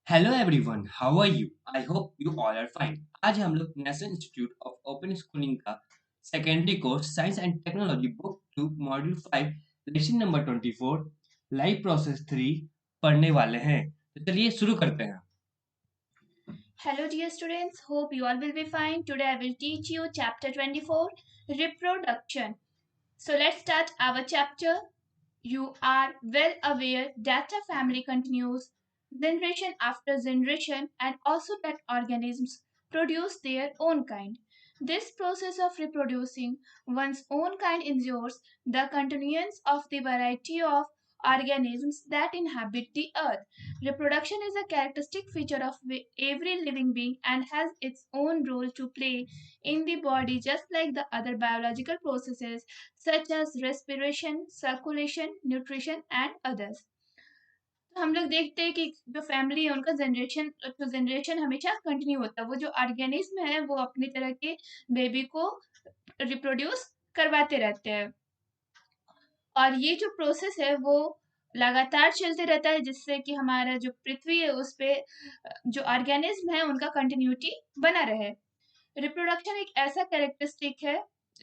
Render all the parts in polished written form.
Hello everyone, how are you? I hope you all are fine. आज हम लोग national institute of open schooling का secondary course science and technology book 2 module 5 lesson number 24 life process 3 पढ़ने वाले हैं। तो चलिए शुरू करते हैं। Hello, dear students. Hope you all will be fine. Today I will teach you chapter 24 Reproduction. So, let's start our chapter. You are well aware that a family continues generation after generation and also that organisms produce their own kind. This process of reproducing one's own kind ensures the continuance of the variety of organisms that inhabit the earth. Reproduction is a characteristic feature of every living being and has its own role to play in the body, just like the other biological processes such as respiration, circulation, nutrition and others. तो हम लोग देखते हैं कि जो family है उनका generation to generation हमेशा कंटिन्यू होता है। वो जो ऑर्गेनिज्म है वो अपनी तरह के बेबी को रिप्रोड्यूस करवाते रहते हैं और ये जो प्रोसेस है वो लगातार चलते रहता है जिससे कि हमारा जो पृथ्वी है उस पे जो ऑर्गेनिज्म है उनका कंटिन्यूटी बना रहे। रिप्रोडक्शन एक ऐसा कैरेक्टरिस्टिक है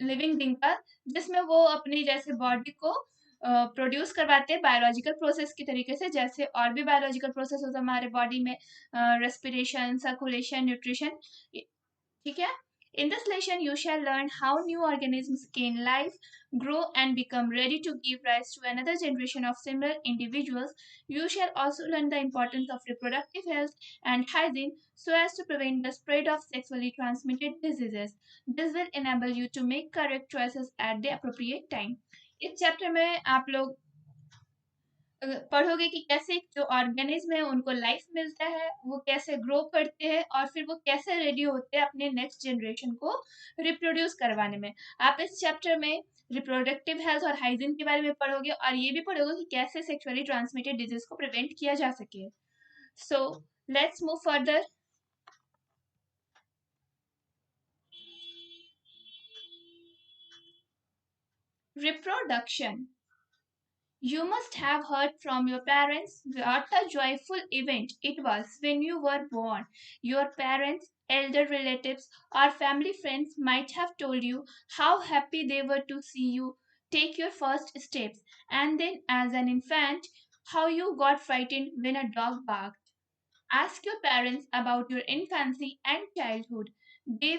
लिविंग थिंग का जिसमें वो अपनी जैसे बॉडी को प्रोड्यूस करवाते हैं बायोलॉजिकल प्रोसेस की तरीके से, जैसे और भी बायोलॉजिकल प्रोसेस होता है हमारे बॉडी में, रेस्पिरेशन, सर्कुलेशन, न्यूट्रिशन। ठीक है। In this lesson, you shall learn how new organisms gain life, grow, and become ready to give rise to another generation of similar individuals. You shall also learn the importance of reproductive health and hygiene so as to prevent the spread of sexually transmitted diseases. This will enable you to make correct choices at the appropriate time. इस chapter में आप लोग पढ़ोगे कि कैसे जो organism है उनको लाइफ मिलता है, वो कैसे ग्रो करते हैं और फिर वो कैसे रेडी होते हैं अपने नेक्स्ट जनरेशन को रिप्रोड्यूस करवाने में। आप इस चैप्टर में रिप्रोडक्टिव हेल्थ और हाइजीन के बारे में पढ़ोगे और ये भी पढ़ोगे कि कैसे सेक्सुअली ट्रांसमिटेड डिजीज को प्रिवेंट किया जा सके। So let's move further. Reproduction. You must have heard from your parents what a joyful event it was when you were born. Your parents, elder relatives, or family friends might have told you how happy they were to see you take your first steps, and then as an infant, how you got frightened when a dog barked. Ask your parents about your infancy and childhood. They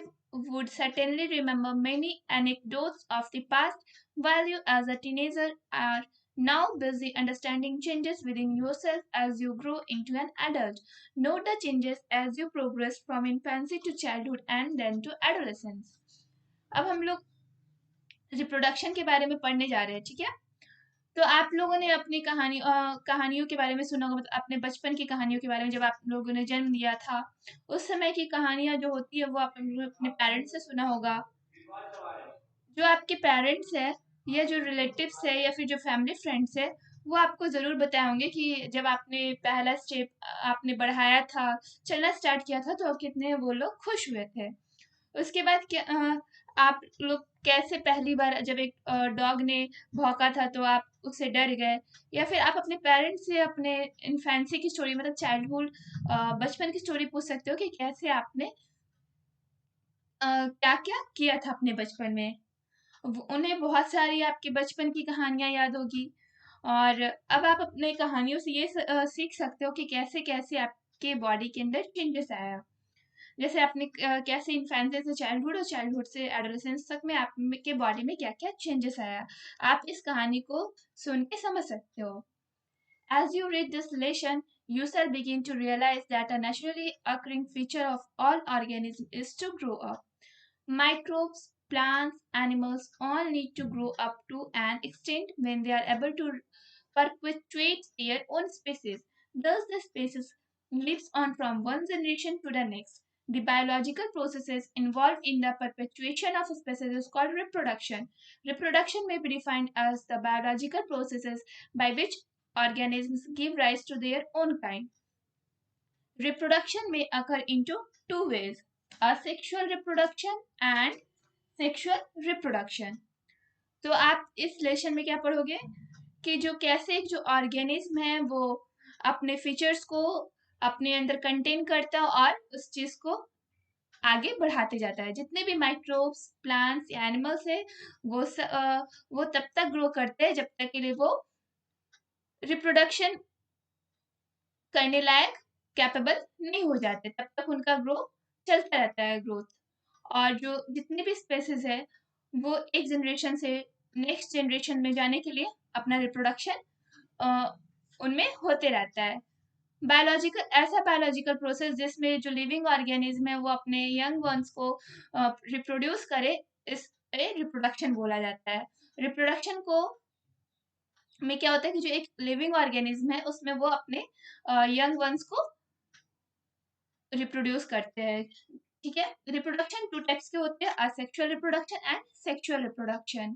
would certainly remember many anecdotes of the past, while you, as a teenager, are now busy understanding changes within yourself as you grow into an adult. Note the changes as you progress from infancy to childhood and then to adolescence. अब हम लोग reproduction के बारे में पढ़ने जा रहे हैं, ठीक है। तो आप लोगों ने अपनी कहानियों के बारे में सुना होगा, मतलब अपने बचपन की कहानियों के बारे में, जब आप लोगों ने जन्म लिया था उस समय की कहानियां जो होती है वो आप लोगों ने अपने पेरेंट्स से सुना होगा। जो आपके पेरेंट्स है या जो रिलेटिव्स है या फिर जो फैमिली फ्रेंड्स है वो आपको ज़रूर बताए होंगे कि जब आपने पहला स्टेप आपने बढ़ाया था, चलना स्टार्ट किया था, तो कितने वो लोग खुश हुए थे। उसके बाद क्या आप लोग कैसे पहली बार जब एक डॉग ने भौंका था तो आप उससे डर गए, या फिर आप अपने पेरेंट्स से अपने इन्फेंसी की स्टोरी, मतलब चाइल्डहुड, बचपन की स्टोरी पूछ सकते हो कि कैसे आपने क्या क्या किया था अपने बचपन में। उन्हें बहुत सारी आपके बचपन की कहानियां याद होगी। और अब आप अपने कहानियों से ये सीख सकते हो कि कैसे कैसे आपके बॉडी के अंदर चेंजेस आया, जैसे आपने कैसे इन्फेंसी से चाइल्डहुड और चाइल्डहुड से एडोलेसेंस तक में आपके बॉडी में क्या क्या चेंजेस आया, आप इस कहानी को सुन के समझ सकते हो। As you read this lesson, you shall begin to realize that a naturally occurring feature of all organisms is to grow up. Microbes, plants, animals all need to grow up to an extent when they are able to perpetuate their own species. Thus, the species lives on from one generation to the next. The biological processes involved in the perpetuation of a species is called reproduction. Reproduction may be defined as the biological processes by which organisms give rise to their own kind. Reproduction may occur into two ways: asexual reproduction and sexual reproduction. तो आप इस lesson में क्या पढ़ोगे कि जो कैसे जो ऑर्गेनिज्म है वो अपने फीचर्स को अपने अंदर कंटेन करता है और उस चीज को आगे बढ़ाते जाता है। जितने भी माइक्रोब्स, प्लांट्स या एनिमल्स है वो तब तक ग्रो करते हैं जब तक के लिए वो रिप्रोडक्शन करने लायक कैपेबल नहीं हो जाते, तब तक उनका ग्रो चलता रहता है ग्रोथ। और जो जितने भी स्पेसीज है वो एक जनरेशन से नेक्स्ट जनरेशन में जाने के लिए अपना रिप्रोडक्शन उनमें होते रहता है। बायोलॉजिकल ऐसा बायोलॉजिकल प्रोसेस जिसमें जो लिविंग ऑर्गेनिज्म है वो अपने यंग वंस को रिप्रोड्यूस करे, इस रिप्रोडक्शन बोला जाता है। रिप्रोडक्शन को में क्या होता है कि जो एक लिविंग ऑर्गेनिज्म है उसमें वो अपने यंग वंस को रिप्रोड्यूस करते हैं। ठीक है, रिप्रोडक्शन टू टाइप्स के होते हैं, asexual reproduction and sexual reproduction.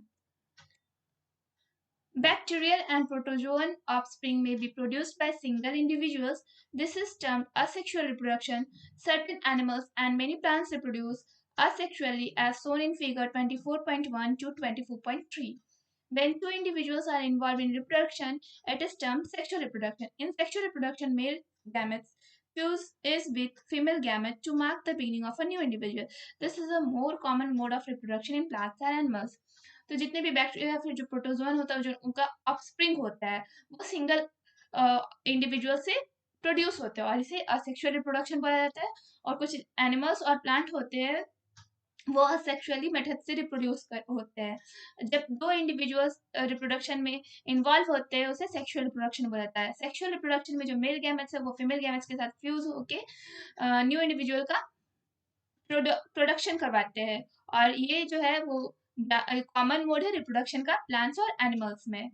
Bacterial and protozoan offspring may be produced by single individuals. This is termed asexual reproduction. Certain animals and many plants reproduce asexually as shown in figure 24.1 to 24.3. When two individuals are involved in reproduction, it is termed sexual reproduction. In sexual reproduction, male gametes fuse is with female gamete to mark the beginning of a new individual. This is a more common mode of reproduction in plants and animals. तो जितने भी bacteria या फिर जो protozoan होता है जो उनका ऑफस्प्रिंग होता है वो सिंगल इंडिविजुअल से प्रोड्यूस होते हैं और इसे असेक्सुअल रिप्रोडक्शन बोला जाता है। और कुछ एनिमल्स और प्लांट होते हैं वो असेक्सुअली मेथड से रिप्रोड्यूस होते हैं। जब दो इंडिविजुअल्स रिप्रोडक्शन में इन्वॉल्व होते हैं उसे सेक्सुअल रिप्रोडक्शन बोला जाता है। सेक्सुअल रिप्रोडक्शन में जो मेल गैमेट्स है वो फीमेल गैमेट्स के साथ फ्यूज होके न्यू इंडिविजुअल का प्रोडक्शन करवाते हैं। और ये जो है वो कॉमन मोड है रिप्रोडक्शन का प्लांट्स और एनिमल्स में।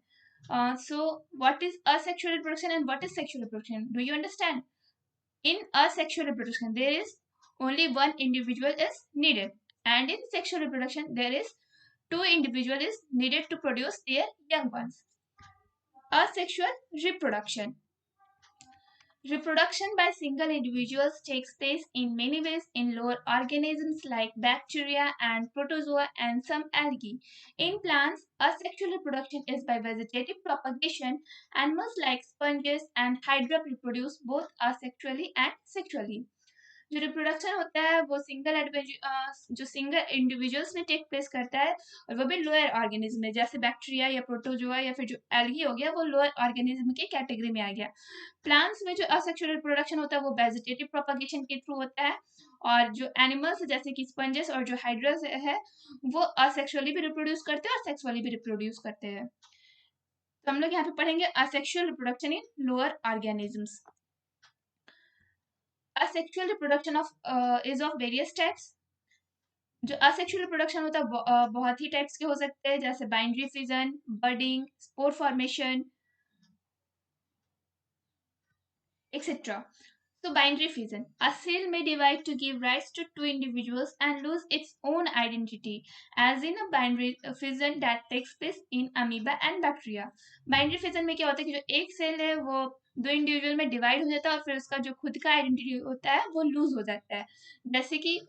So what is asexual reproduction and what is sexual reproduction? Do you understand? In asexual reproduction, there is only one individual is needed, and in sexual reproduction, there is two individual is needed to produce their young ones. Asexual reproduction. Reproduction by single individuals takes place in many ways in lower organisms like bacteria and protozoa and some algae. In plants, asexual reproduction is by vegetative propagation. Animals like sponges and hydra reproduce both asexually and sexually. जो reproduction होता है वो जो single individuals में take place करता है और वो भी लोअर ऑर्गेनिज्म में, जैसे बैक्टीरिया या प्रोटोजोआ या फिर जो एल्गी हो गया वो लोअर ऑर्गेनिज्म के कैटेगरी में आ गया। प्लांट्स में जो असेक्सुअल रिप्रोडक्शन होता है वो वेजिटेटिव प्रोपगेशन के थ्रू होता है। और जो एनिमल्स जैसे कि स्पंजेस और जो हाइड्रस है वो असेक्सुअली भी रिप्रोड्यूस करते हैं और सेक्सुअली भी रिप्रोड्यूस करते हैं। तो हम लोग यहाँ पे पढ़ेंगे asexual reproduction in lower organisms. Asexual reproduction is of various types. जो असेक्सुअल रिप्रोडक्शन होता है बहुत ही टाइप्स के हो सकते हैं, जैसे binary fission, budding, spore formation etc. So binary fission. A cell may divide to give rise to two individuals and lose its own identity, as in a binary fission that takes place in amoeba and bacteria. Binary fission में क्या होता है कि जो एक cell है वो दो इंडिविजुअल में डिवाइड हो जाता है और फिर उसका जो खुद का आइडेंटिटी होता है वो लूज हो जाता है, जैसे कि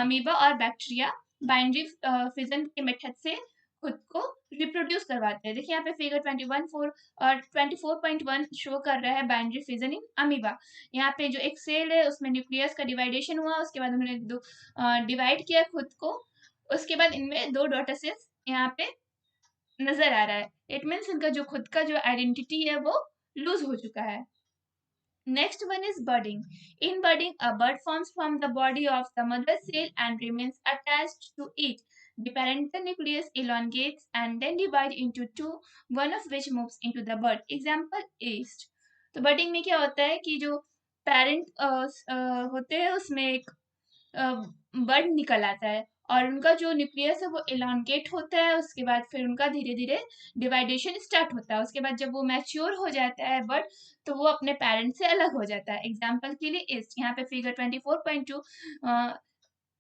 अमीबा और बैक्टीरिया बाइनरी फिजन के मेथड से खुद को रिप्रोड्यूस करवाते हैं। देखिए यहाँ पे फिगर 21 और 24.1 शो कर रहा है बाइनरी फिजन इन अमीबा। यहाँ पे जो एक सेल है उसमें न्यूक्लियस का डिवाइडेशन हुआ, उसके बाद उन्होंने दो डिवाइड किया खुद को, उसके बाद इनमें दो डॉटर सेल्स यहाँ पे नजर आ रहा है। इट मीन्स इनका जो खुद का जो आइडेंटिटी है वो लूज हो चुका है। Next one is budding. In budding, a bud forms from the body of the mother cell and remains attached to it. The parental nucleus elongates and then divides into two, one of which moves into the bud. Example is. तो budding में क्या होता है कि जो parent होते हैं उसमें एक बड निकल आता है और उनका जो न्यूक्लियस है वो एलोंगेट होता है, उसके बाद फिर उनका धीरे धीरे डिवाइडेशन स्टार्ट होता है। उसके बाद जब वो मैच्योर हो जाता है बड तो वो अपने पेरेंट से अलग हो जाता है। एग्जाम्पल के लिए इस यहाँ पे फिगर 24.2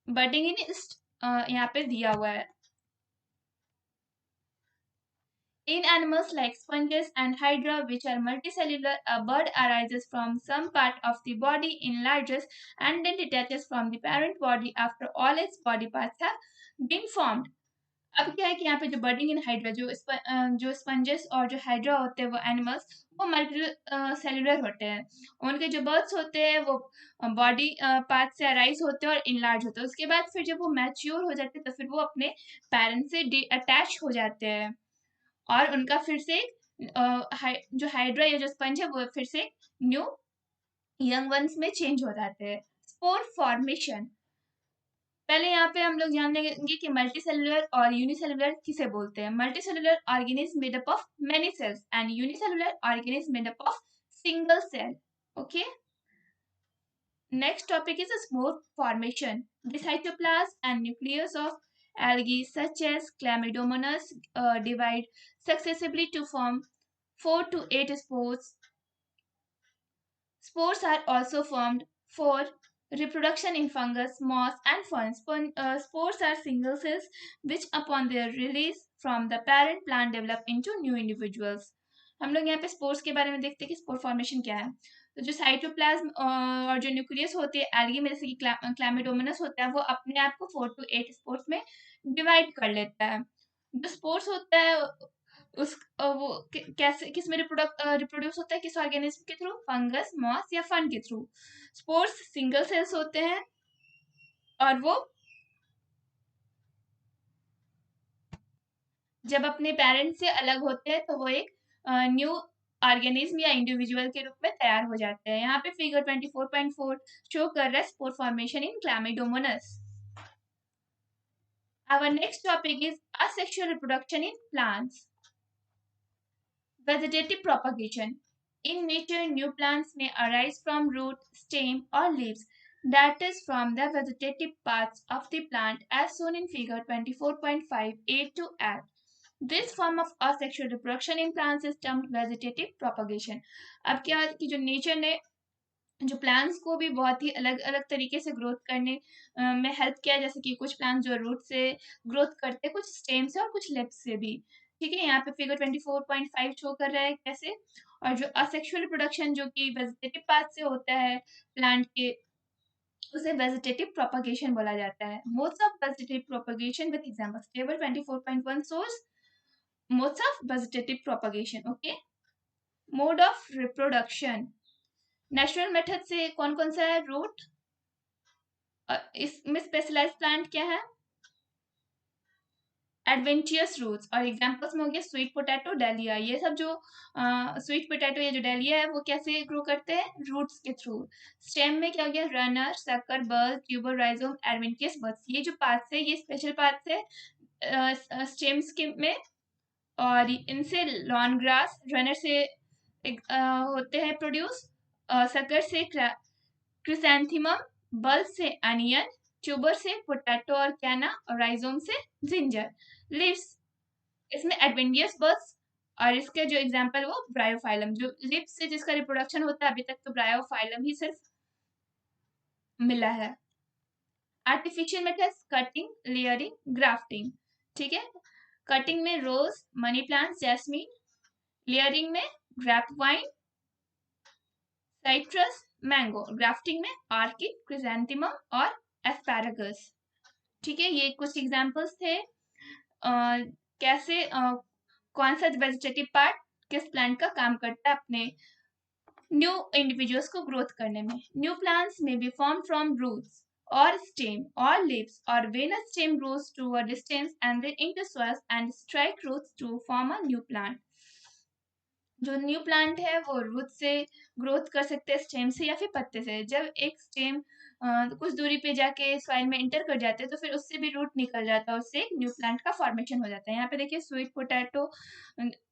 बडिंग इन ईस्ट यहाँ पे दिया हुआ है। In animals like sponges and hydra, which are multicellular, a bud arises from some part of the body, enlarges, and then detaches from the parent body after all its body parts have been formed. अब क्या है कि यहाँ पे जो बर्डिंग in hydra जो sponges और जो हाइड्रा होते हैं वो एनिमल्स वो मल्टी सेलुलर होते हैं। उनके जो बर्ड्स होते हैं वो बॉडी पार्ट से अराइज होते हैं और इनलार्ज होते हैं। उसके बाद फिर जब वो मैच्योर हो जाते हैं तो फिर वो अपने पेरेंट्स से अटैच हो जाते हैं और उनका फिर से जो हाइड्रा या जो स्पंज है वो फिर से न्यू यंग वंस में चेंज हो जाते हैं। स्पोर फॉर्मेशन, पहले यहाँ पे हम लोग जान लेंगे कि मल्टी सेलुलर और यूनिसेलुलर किसे बोलते हैं। Multi cellular organism made up of many cells and unicellular organism made up of single cell. Okay, next topic is spore formation. The cytoplasm and nucleus of algae such as Chlamydomonas divide successively to form 4 to 8 spores. Spores are also formed for reproduction in fungus, moss, and ferns. Spores are single cells which, upon their release from the parent plant, develop into new individuals. हम लोग यहाँ पे spores के बारे में देखते हैं कि स्पोर फॉर्मेशन क्या है। तो जो साइटोप्लाज्म और जो न्यूक्लियस होती है एल्गी में, जैसे कि क्लैमिडोमोनस होता है, वो अपने आप को 4 to 8 स्पोर्स में डिवाइड कर लेता है। जो स्पोर्स होता है वो कैसे किस में रिप्रोड्यूस होता है, किस ऑर्गेनिज्म के थ्रू, फंगस, मॉस या फन के थ्रू। स्पोर्स सिंगल सेल्स होते हैं और वो जब अपने पेरेंट्स से अलग होते हैं तो वो एक न्यू ऑर्गेनिज्म या इंडिविजुअल के रूप में तैयार हो जाते हैं। यहाँ पे फिगर 24.4 शो कर रहा है spore formation in Chlamydomonas. Our next topic is asexual reproduction in plants. Vegetative propagation. In nature, new plants may arise from root, stem, or leaves, that is, from the vegetative parts of the plant, as shown in figure 24.5 A to F. This form of asexual reproduction in plants is termed vegetative propagation. अब क्या कि जो nature ने जो plants को भी बहुत ही अलग अलग तरीके से ग्रोथ करने में हेल्प किया, जैसे कि कुछ प्लांट्स जो रूट से ग्रोथ करते हैं, कुछ स्टेम से और कुछ लेप्स से भी। ठीक है, यहाँ पे फिगर 24.5 शो कर रहा है कैसे। और जो असेक्सुअल रिप्रोडक्शन जो कि वेजिटेटिव पार्ट से होता है प्लांट के, उसे वेजिटेटिव प्रोपगेशन बोला जाता है। Modes of vegetative propagation with examples, table 24.1 source modes of vegetative propagation. Okay, mode of reproduction natural method से कौन कौन सा है, रूट, इसमें स्पेशलाइज्ड प्लांट क्या है, एडवेंटियस रूट्स, और एग्जांपल्स में हो गया स्वीट पोटैटो, डालिया। ये सब जो स्वीट पोटैटो या जो डालिया है वो कैसे ग्रो करते हैं, रूट्स के थ्रू। स्टेम में क्या हो गया, runner, sucker, bulb, tuber, rhizome, adventitious buds. ये जो पार्ट्स है ये स्पेशल पार्ट्स है स्टेम्स के में, और इनसे लॉन ग्रास, रनर से होते हैं प्रोड्यूस, सकर से क्रिसैंथेमम, बल्ब से अनियन, ट्यूबर से पोटैटो और कैना, और राइजोम से जिंजर। लिव्स, इसमें एडवेंटियस बर्ड्स, और इसके जो एग्जांपल वो ब्रायोफाइलम। जो लिप्स से जिसका रिप्रोडक्शन होता है अभी तक तो ब्रायोफाइलम ही सिर्फ मिला है। Artificial methods, cutting, layering, grafting. ठीक है, कटिंग में rose, money plant, jasmine. Layering में grape vine, citrus, mango. Grafting में ऑर्किड, क्रिसैंथेमम और एस्पैरागस। ठीक है, ये कुछ एग्जांपल्स थे कैसे कौन सा वेजिटेटिव पार्ट किस प्लांट का काम करता है अपने न्यू इंडिविजुअल्स को ग्रोथ करने में। न्यू प्लांट्स में be form from roots or stem or leaves, or when a stem grows to a distance and then intersperse and strike roots to form a new plant. जो new plant है वो root से growth कर सकते हैं, stem से या फिर पत्ते से। जब एक स्टेम कुछ दूरी पे जाके सॉइल में इंटर कर जाते हैं तो फिर उससे भी रूट निकल जाता है, उससे एक न्यू प्लांट का फॉर्मेशन हो जाता है। यहाँ पे देखिए स्वीट पोटैटो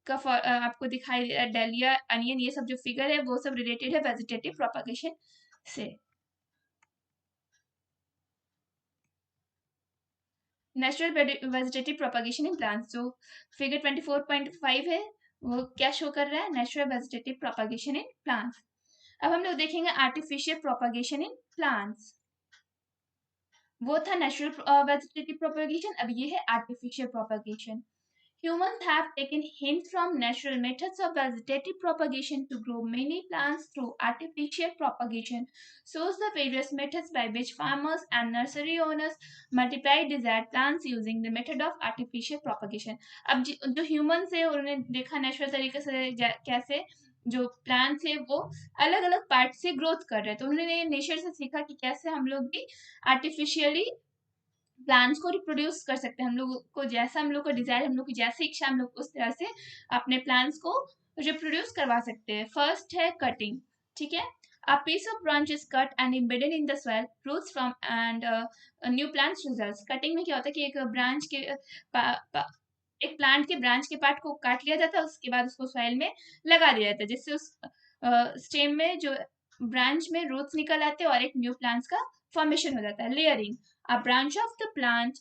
का आपको दिखाई दे रहा है, डालिया, अनियन, ये सब जो फिगर है वो सब रिलेटेड है वेजिटेटिव प्रोपगेशन से। Natural vegetative propagation in plants, जो फिगर 24.5 है वो क्या शो कर रहा है, natural vegetative propagation in plants. अब हम लोग देखेंगे आर्टिफिशियल प्रोपगेशन इन प्लांट्स। वो था नेचुरल वेजिटेटिव प्रोपगेशन, अब ये है artificial propagation. Humans have taken hints from natural methods of vegetative propagation to grow many plants through artificial propagation. Shows the various methods by which farmers and nursery owners multiply desired plants using the method of artificial propagation. अब जो humans है उन्होंने देखा natural तरीके से कैसे जो plants है वो अलग अलग पार्ट से ग्रोथ कर रहे हैं, तो उन्होंने नेचर से सीखा कि कैसे हम लोग भी आर्टिफिशियली प्लांट्स को रिप्रोड्यूस कर सकते हैं। हम लोग को जैसा हम लोग को डिजायर, हम लोग की जैसी इच्छा, हम लोग उस तरह से अपने प्लांट्स को रिप्रोड्यूस करवा सकते हैं। फर्स्ट है कटिंग, ठीक है। A piece of branch is cut and embedded in the soil, roots from and a new plant results. Cutting में क्या होता है कि एक ब्रांच के एक प्लांट के ब्रांच के पार्ट को काट लिया जाता है, उसके बाद उसको सॉइल में लगा दिया जाता है, जिससे उस स्टेम में जो ब्रांच में रूट्स निकल आते हैं और एक न्यू प्लांट्स का फॉर्मेशन हो जाता है। Layering, a branch of the plant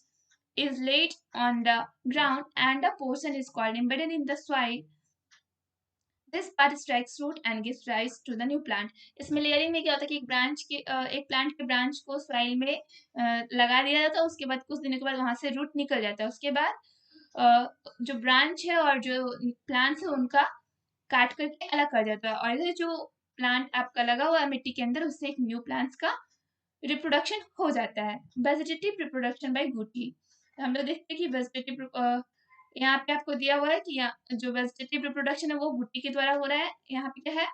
is laid on the ground and a portion is called embedded in the soil. This part strikes root and gives rise to the new plant. इसमें layering में क्या होता है कि एक plant के branch को soil में लगा दिया जाता है, उसके बाद कुछ दिनों के बाद वहां से रूट निकल जाता है, उसके बाद जो ब्रांच है और जो प्लांट्स है उनका काट करके अलग कर जाता है, और ये जो प्लांट आपका लगा हुआ है मिट्टी के अंदर, उससे एक न्यू प्लांट्स का रिप्रोडक्शन हो जाता है। वेजिटेटिव रिप्रोडक्शन बाय गुटी, हम लोग देखते हैं कि वेजिटेटिव यहाँ पे आपको दिया हुआ है कि जो वेजिटेटिव रिप्रोडक्शन है वो गुटी के द्वारा हो रहा है। यहाँ पे क्या है,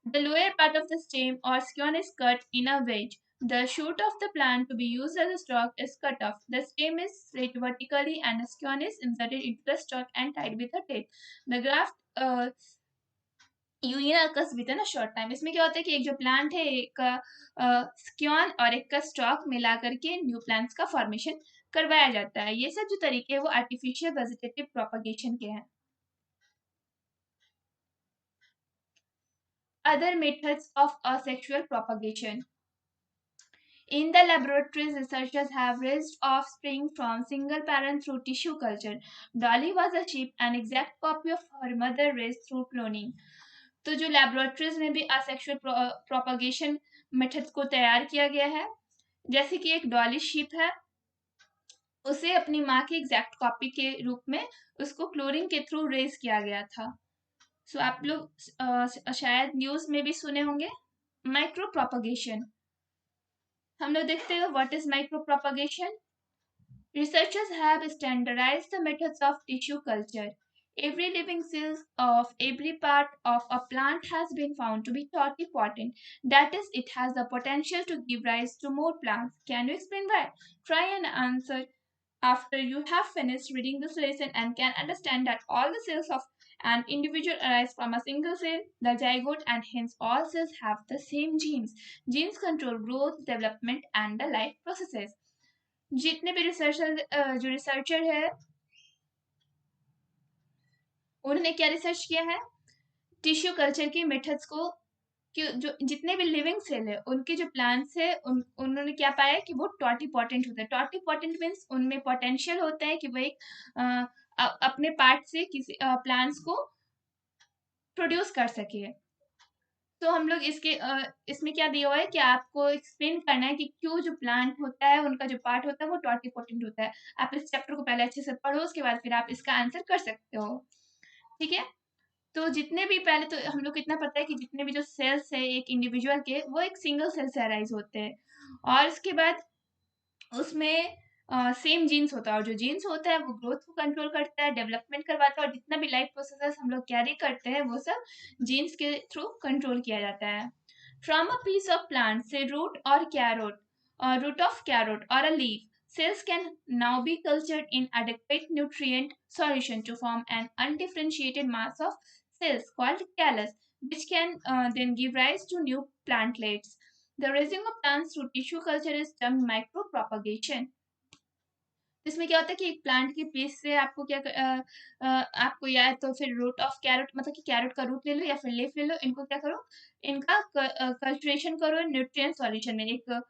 the lower part of the stem or scion is cut in a wedge. The shoot of the plant to be used as a stalk is cut off. The stem is straight vertically and the scion is inserted into the stalk and tied with a tape. The graft union अकस with in a short time. इसमें क्या होता है कि एक जो plant है, एक स्क्योन और एक का स्टॉक मिला करके न्यू प्लांट्स का फॉर्मेशन करवाया जाता है। ये सब जो तरीके हैं वो आर्टिफिशियल वेजिटेटिव प्रोपगेशन के हैं। Other methods of asexual propagation. In the laboratories, researchers have raised offspring from single parent through tissue culture. Dolly was a sheep, an exact copy of her mother raised through cloning. तो जो laboratories में भी asexual propagation methods को तैयार किया गया है, जैसे कि एक डॉली शीप है, उसे अपनी माँ की एग्जैक्ट कॉपी के रूप में उसको क्लोनिंग के थ्रू रेज किया गया था। सो आप लोग शायद न्यूज में भी सुने होंगे माइक्रो प्रोपगेशन। हम लोग देखते हैं what is micro propagation. Researchers have standardized the methods of tissue culture. Every living cell of every part of a plant has been found to be totipotent. That is, it has the potential to give rise to more plants. Can you explain why? Try and answer after you have finished reading this lesson and can understand that all the cells of an individual arise from a single cell, the zygote, and hence all cells have the same genes. Genes control growth, development, and the life processes. जितने भी जो researcher है उन्होंने क्या research किया है, tissue culture के methods को, कि जो जितने भी लिविंग सेल है उनके जो प्लांट्स है उन्होंने क्या पाया कि वो टॉटिपोटेंट होते हैं। टॉटिपोटेंट मीन्स उनमें पोटेंशियल होता है कि वो एक अपने पार्ट से किसी प्लांट्स को प्रोड्यूस कर सके। तो हम लोग इसमें क्या दिया हुआ है कि आपको एक्सप्लेन करना है कि क्यों जो प्लांट होता है उनका जो पार्ट होता है वो टॉटिपोटेंट होता है। आप इस चैप्टर को पहले अच्छे से पढ़ो, उसके बाद फिर आप इसका आंसर कर सकते हो, ठीक है। तो जितने भी पहले तो हम लोग को इतना पता है कि जितने भी जो सेल्स है एक इंडिविजुअल के, वो एक सिंगल सेल से अराइज होते हैं, और उसके बाद उसमें सेम जीन्स होता है, और जो जीन्स होता है वो ग्रोथ को कंट्रोल करता है, डेवलपमेंट करवाता है, और जितना भी लाइफ प्रोसेसेस हम लोग कैरी करते हैं वो सब जीन्स के थ्रू कंट्रोल किया जाता है। From a piece of plant से रूट और carrot, root of carrot or a leaf, cells can now be cultured in adequate nutrient solution to form an undifferentiated mass of cells called callus, which can then give rise to new plantlets. The raising of plants through tissue culture is termed micropropagation. इसमें क्या होता है कि एक plant के piece से आपको आपको या तो फिर रूट ऑफ कैरेट, मतलब कि कैरेट का रूट ले लो या फिर लीफ ले लो, इनको क्या करो, इनका कल्चरेशन करो न्यूट्रिएंट सॉल्यूशन में एक,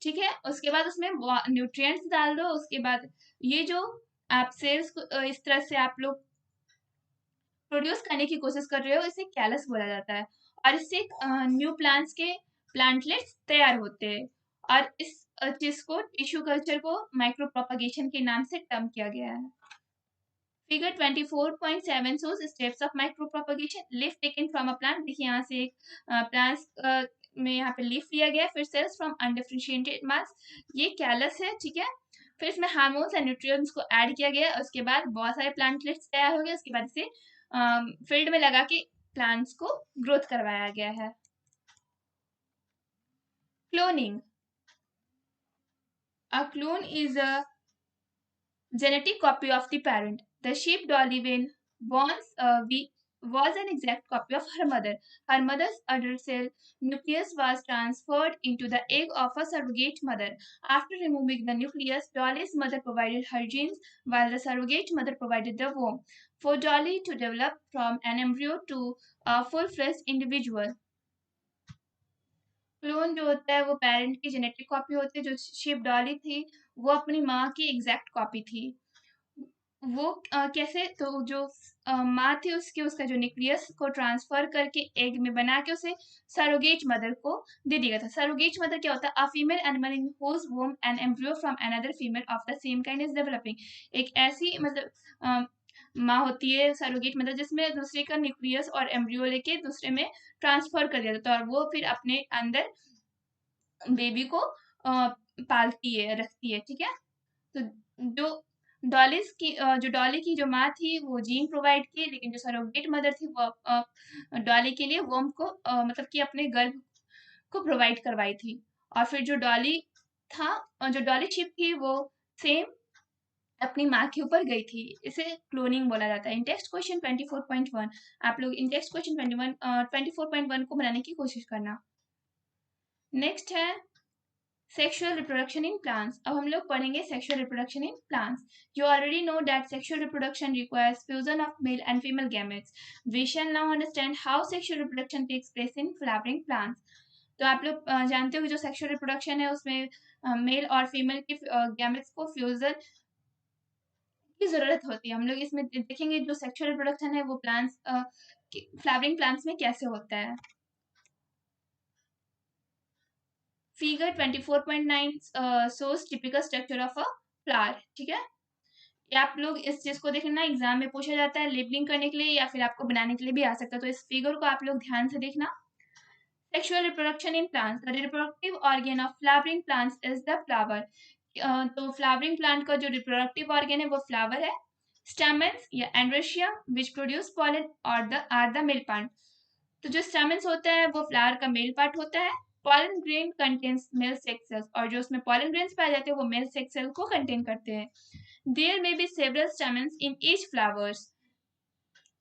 ठीक है। उसके बाद उसमें न्यूट्रिएंट्स डाल दो, उसके बाद ये जो आप सेल्स को इस तरह से आप लोग प्रोड्यूस करने की कोशिश कर रहे हो, इसे कैलस बोला जाता है, और इससे न्यू प्लांट्स के प्लांटलेट्स तैयार होते हैं, और इस चीज को टिश्यू कल्चर को माइक्रो प्रोपगेशन के नाम से टर्म किया गया है। Figure 24.7 shows steps of micropropagation. Leaf taken from a plant. देखिए यहाँ से एक प्लांट में यहाँ पे लीफ लिया गया, फिर सेल्स फ्रॉम अनडिफरेंशिएटेड मास, ये कैलस है, ठीक है. फिर इसमें हार्मोन्स एंड न्यूट्रिएंट्स को ऐड किया गया, उसके बाद बहुत सारे प्लांटलेट्स तैयार हो गए, उसके बाद इसे फील्ड में लगा के प्लांट्स को ग्रोथ करवाया गया है. Cloning. A clone is a genetic copy of the parent. The sheep dolly when was an exact copy of her mother. Her mother's udder cell nucleus was transferred into the egg of a surrogate mother. After removing the nucleus, Dolly's mother provided her genes, while the surrogate mother provided the womb. For Dolly to develop from an embryo to a full-fledged individual. Clone जो होता है वो parent की genetic copy होती है. जो ship Dolly थी वो अपनी माँ की एग्जैक्ट कॉपी थी. वो कैसे, तो जो माँ थी उसके उसका जो न्यूक्लियस को ट्रांसफर करके एग में बना के उसे सरोगेट मदर को दे दिया था. सरोगेट मदर क्या होता है? A female animal in whose womb an embryo from another female of the same kind is developing. एक ऐसी मतलब माँ होती है सरोगेट मदर जिसमें दूसरे का न्यूक्लियस और एम्ब्रियो लेके दूसरे में ट्रांसफर कर दिया जाता है और वो फिर अपने अंदर बेबी को पालती है, रखती है, ठीक है. तो जो जो डॉली की जो माँ थी वो जीन प्रोवाइड किए, लेकिन जो सरोगेट मदर थी वो डॉली के लिए वोम को मतलब कि अपने गर्भ को प्रोवाइड करवाई थी. और फिर जो डॉली था, जो डॉली चिप थी वो सेम अपनी माँ के ऊपर गई थी. इसे क्लोनिंग बोला जाता है. इन टेक्स्ट क्वेश्चन 24.1 आप लोग इन टेक्स्ट क्वेश्चन 24.1 को बनाने की कोशिश करना. नेक्स्ट है सेक्सुअल रिप्रोडक्शन इन प्लांट्स. अब हम लोग पढ़ेंगे sexual reproduction in plants. You already know that sexual reproduction requires fusion of male and female gametes. We shall now understand how sexual reproduction takes place in flowering plants. तो आप लोग जानते हो कि जो सेक्सुअल रिप्रोडक्शन है उसमें mail और फीमेल के गैमेट्स को फ्यूजन की जरूरत होती है. हम लोग इसमें देखेंगे जो सेक्सुअल रिप्रोडक्शन है वो प्लांट्स फ्लावरिंग प्लांट्स में कैसे होता है. Figure 24.9 shows typical structure of a flower. ठीक है, ये आप लोग इस चीज को देखना, एग्जाम में पूछा जाता है लेबलिंग करने के लिए या फिर आपको बनाने के लिए भी आ सकता है. तो इस फिगर को आप लोग ध्यान से देखना. Sexual reproduction in plants. The reproductive organ of flowering plants is the flower. तो फ्लावरिंग प्लांट का जो रिप्रोडक्टिव ऑर्गन है वो फ्लावर है. स्टैमेंस या एंड्रोशियम विच प्रोड्यूस पॉलन और the are the male part. तो जो स्टैमेंस होता है वो फ्लावर का मेल पार्ट होता है. Pollen grain contains male sex cells, और जो उसमें पॉलन ग्रेन्स पाए जाते हैं वो मेल सेक्स सेल को कंटेन करते हैं. There may be several stamens in each flowers.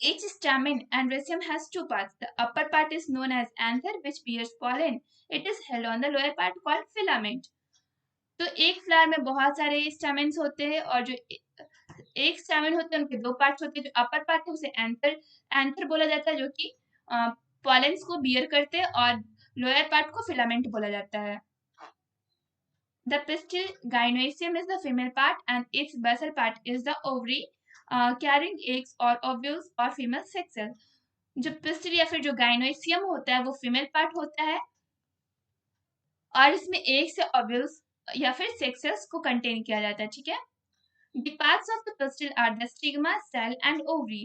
Each stamen and raceme has two parts. The upper part is known as anther, which bears pollen. It is held on the lower part called filament. तो एक flower में बहुत सारे स्टैमेंस होते हैं और जो एक स्टैमेन होते हैं उनके दो पार्ट्स होते हैं. जो अपर पार्ट है उसे एंथर एंथर बोला जाता है जो कि पॉलेंस को बियर करते हैं, और लोअर पार्ट को फिलामेंट बोला जाता है. The pistil gynoecium is the female part and its basal part is the ovary carrying eggs or ovules or female sex cell. जो पिस्टिल या फिर जो गाइनोइसियम होता है वो फीमेल पार्ट होता है और इसमें एग से ओव्यूल्स या फिर सेक्स सेल्स को कंटेन किया जाता है. ठीक है. The parts of the pistil are the stigma, style and ovary.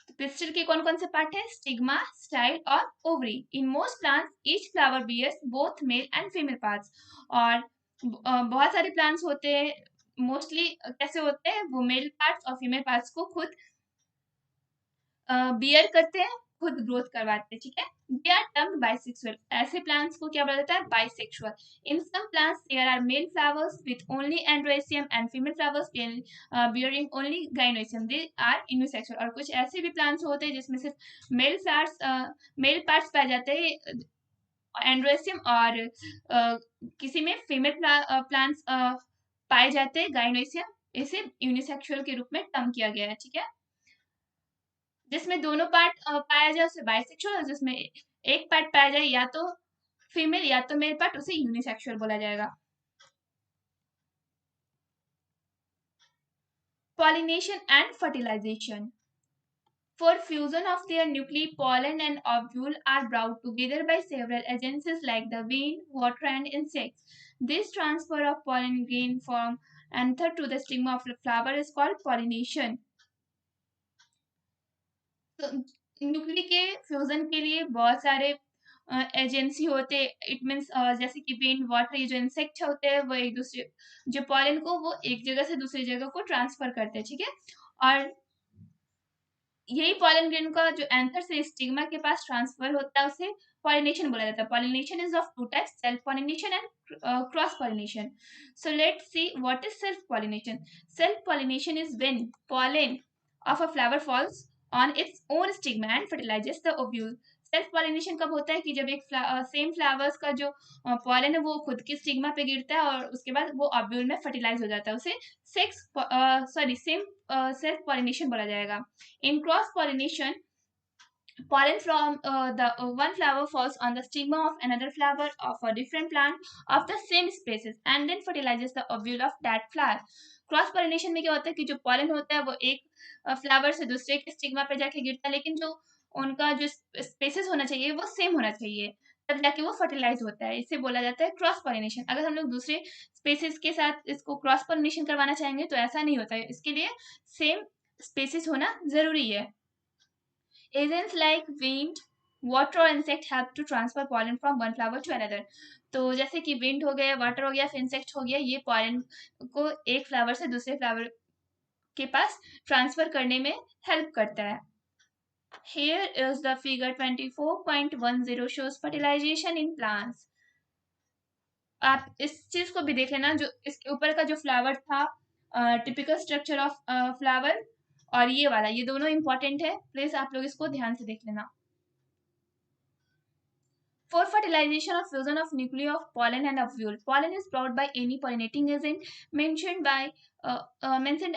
तो pistil के कौन कौन से पार्ट है? स्टिग्मा, स्टाइल और ovary. In most plants each flower bears both male and female parts. और बहुत सारे प्लांट्स होते हैं, मोस्टली कैसे होते हैं, वो मेल पार्ट्स और फीमेल पार्ट्स को खुद बियर करते हैं, खुद ग्रोथ करवाते हैं. ठीक है. They are termed bisexual. ऐसे प्लांट्स को क्या बोला जाता है? Bisexual. In some plants there are male flowers with only androecium and female flowers bearing only gynoecium. They are unisexual. और कुछ ऐसे भी प्लांट्स होते हैं जिसमें सिर्फ मेल फ्लावर्स मेल पार्ट्स पाए जाते हैं एंड्रोइसियम और किसी में फीमेल प्लांट्स पाए जाते हैं गाइनोइसियम. इसे यूनिसेक्सुअल के रूप में टर्म किया गया है. ठीक है. जिसमें दोनों पार्ट पाया जाए उसे बाइसेक्सुअल, और जिसमें एक पार्ट पाया जाए या तो फीमेल या तो मेल पार्ट उसे यूनिसेक्सुअल बोला जाएगा. Pollination and fertilization. For fusion of their nuclei, pollen and ovule are brought together by several agencies like the wind, water, and insects. This transfer of pollen grain from anther to the stigma of the flower is called pollination. तो nuclei के fusion के लिए बहुत सारे agency होते, it means जैसे कि wind, water, ये जो इंसेक्ट होते हैं वो एक दूसरे, जो पॉलन को वो एक जगह से दूसरी जगह को ट्रांसफर करते हैं, ठीक है। और यही पॉलन ग्रेन का जो एंथर से स्टिग्मा के पास ट्रांसफर होता है उसे पॉलिनेशन बोला जाता है। Pollination is of two types, self pollination and cross pollination. So let's see what is self pollination. Self pollination is when pollen of a flower falls on its own stigma and fertilizes the ovule. Self pollination कब होता है कि जब एक same flowers का जो pollen है वो खुद की स्टिग्मा पे गिरता है और उसके बाद वो ओव्यूल में फर्टिलाइज हो जाता है, उसे सेम सेल्फ पॉलिनेशन बोला जाएगा। In cross pollination, pollen from the one flower falls on the stigma of another flower of a different plant of the same species and then fertilizes the ovule of that flower. Cross pollination में क्या होता है कि जो pollen होता है वो एक फ्लावर से दूसरे के स्टिग्मा पे जाके गिरता है, लेकिन जो उनका जो स्पेसिस होना चाहिए वो सेम होना चाहिए, तब जाके वो फर्टिलाइज होता है। इसे बोला जाता है क्रॉस पॉलिनेशन। अगर हम लोग दूसरे स्पेसिस के साथ इसको क्रॉस पॉलिनेशन करवाना चाहेंगे तो ऐसा नहीं होता है, इसके लिए सेम स्पेसिस होना जरूरी है। Agents like wind, water और insect help to transfer pollen from one flower to another. तो जैसे कि wind हो गया, water हो गया, फिर insect हो गया, ये pollen को एक flower से दूसरे flower के पास ट्रांसफर करने में हेल्प करता है। Here is the figure 24.10 shows fertilization in plants. आप इस चीज को भी देख लेना, जो इसके ऊपर का जो फ्लावर था, टिपिकल स्ट्रक्चर ऑफ फ्लावर, और ये वाला, ये दोनों इंपॉर्टेंट है, प्लीज आप लोग इसको ध्यान से देख लेना। For fertilization or fusion of nuclei of pollen and ovule, pollen is brought by any pollinating agent mentioned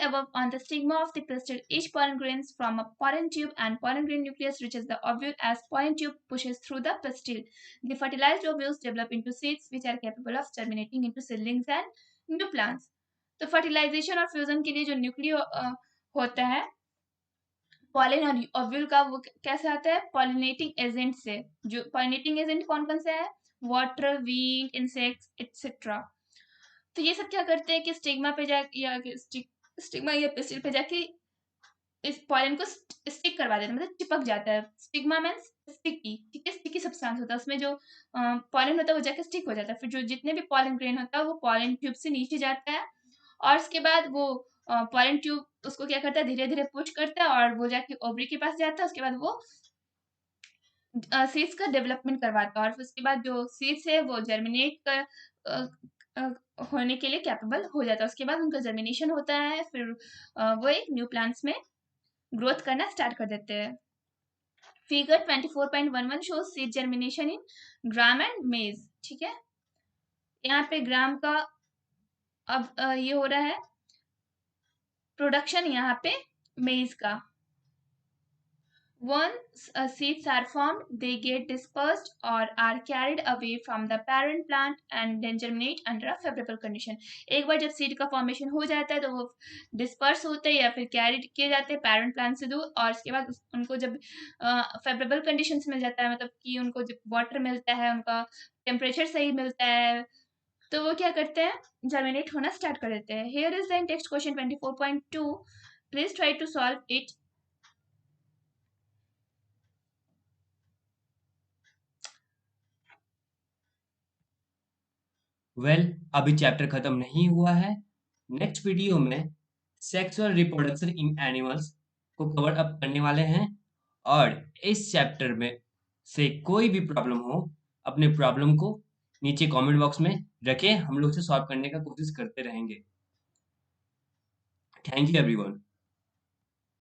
above on the stigma of the pistil. Each pollen grains from a pollen tube and pollen grain nucleus reaches the ovule as pollen tube pushes through the pistil. The fertilized ovules develop into seeds which are capable of germinating into seedlings and new plants. तो fertilization और fusion के लिए जो nucleo होता है pollen और ovule का, वो कैसे आता है? पॉलिनेटिंग एजेंट से। जो पॉलिनेटिंग एजेंट कौन कौन से है? Water, wheat, insects etcetera. तो ये सब क्या करते हैं कि स्टिग्मा पे जाके या स्टिग्मा या पिस्टिल पे जाके इस पॉलन को स्टिक करवा देते हैं, मतलब चिपक जाता है। स्टिग्मा मींस स्टिकी, ठीक है, स्टिकी सब्सटेंस होता है, उसमें जो पॉलन होता है वो जाके स्टिक हो जाता है। फिर जो जितने भी पॉलन ग्रेन होता है वो पॉलन ट्यूब से नीचे जाता है और उसके बाद वो पॉलन ट्यूब उसको क्या करता है, धीरे धीरे पुश करता है और वो जाके ओवरी के पास जाता है। उसके बाद वो सीड्स का डेवलपमेंट करवाता है और फिर उसके बाद जो सीड्स है वो जर्मिनेट कर होने के लिए कैपेबल हो जाता है। उसके बाद उनका जर्मिनेशन होता है, फिर वो एक न्यू प्लांट्स में ग्रोथ करना स्टार्ट कर देते हैं। Figure 24.11 shows seed germination in gram and मेज, ठीक है। यहाँ पे ग्राम का अब ये हो रहा है प्रोडक्शन, यहाँ पे मेज का। Once seeds are formed, they get dispersed or are carried away from the parent plant and then germinate under a favorable condition. एक बार जब सीड का फॉर्मेशन हो जाता है तो वो डिस्पर्स होते हैं या फिर कैरिड किए जाते हैं पेरेंट प्लांट से दूर, और उसके बाद उनको जब फेवरेबल कंडीशंस मिल जाता है, मतलब कि उनको जब वाटर मिलता है, उनका टेम्परेचर सही मिलता है, तो वो क्या करते हैं, जर्मिनेट होना स्टार्ट कर देते हैं। Here is the text question 24.2. Please try to solve it. अभी चैप्टर खत्म नहीं हुआ है। नेक्स्ट वीडियो में सेक्सुअल रिप्रोडक्शन इन एनिमल्स को कवर अप करने वाले हैं, और इस चैप्टर में से कोई भी प्रॉब्लम हो, अपने प्रॉब्लम को नीचे कमेंट बॉक्स में रखें, हम लोग से सॉल्व करने का कोशिश करते रहेंगे। Thank you everyone.